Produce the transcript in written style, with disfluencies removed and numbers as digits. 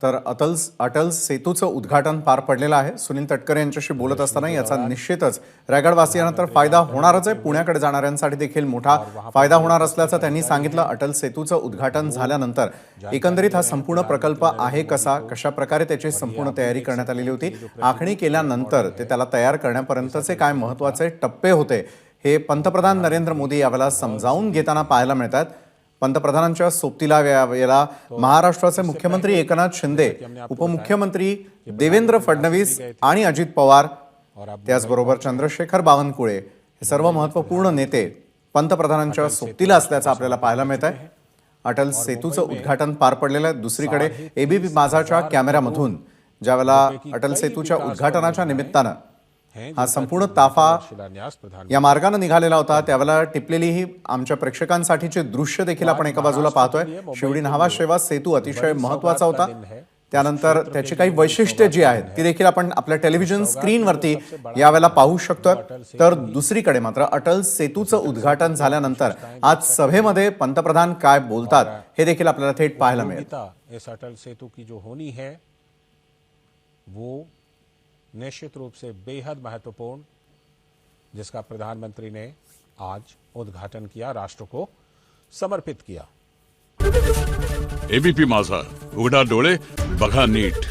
तर अटल सेतूचं उद्घाटन पार पडलेलं आहे। सुनील तटकरे यांच्याशी बोलत असताना याचा निश्चितच रायगडवासियांना तर फायदा होणारच आहे, पुण्याकडे जाणाऱ्यांसाठी देखील मोठा फायदा होणार असल्याचं त्यांनी सांगितलं। अटल सेतूचं उद्घाटन झाल्यानंतर एकंदरीत हा संपूर्ण प्रकल्प आहे कशा प्रकारे त्याची संपूर्ण तयारी करण्यात आलेली होती, आखणी केल्यानंतर ते त्याला तयार करण्यापर्यंतचे काय महत्त्वाचे टप्पे होते हे पंतप्रधान नरेंद्र मोदी यावेळेला समजावून घेताना पाहायला मिळतात। पंतप्रधानांच्या सोबतीला यावेळेला महाराष्ट्राचे मुख्यमंत्री एकनाथ शिंदे, उपमुख्यमंत्री देवेंद्र फडणवीस आणि अजित पवार, त्याचबरोबर चंद्रशेखर बावनकुळे हे सर्व महत्त्वपूर्ण नेते पंतप्रधानांच्या सोबतीला असल्याचं आपल्याला पाहायला मिळत आहे। अटल सेतूचं उद्घाटन पार पडलेलं आहे। दुसरीकडे एबीपी माझाच्या कॅमेऱ्यामधून ज्यावेळेला अटल सेतूच्या उद्घाटनाच्या निमित्तानं हा संपूर्ण ताफा या मार्गाने निघालेला होता, त्यावेळेला टिपलेली ही आमच्या प्रेक्षकांसाठीचे दृश्य देखील आपण एका बाजूला पाहतोय। शिवडी न्हावा शेवा सेतू अतिशय महत्त्वाचा होता, त्यानंतर त्याची काही वैशिष्ट्ये जी आहेत ती देखील आपण आपल्या टेलिव्हिजन स्क्रीनवरती यावेळेला पाहू शकतो। तर दुसरीकडे मात्र अटल सेतूचं उद्घाटन झाल्यानंतर आज सभेमध्ये पंतप्रधान काय बोलतात हे देखील आपल्याला थेट पाहायला मिळेल। इस अटल सेतु की जो होनी है वो निश्चित रूप से बेहद महत्वपूर्ण, जिसका प्रधानमंत्री ने आज उद्घाटन किया, राष्ट्र को समर्पित किया। एबीपी माझा, उघडा डोळे बघा नीट।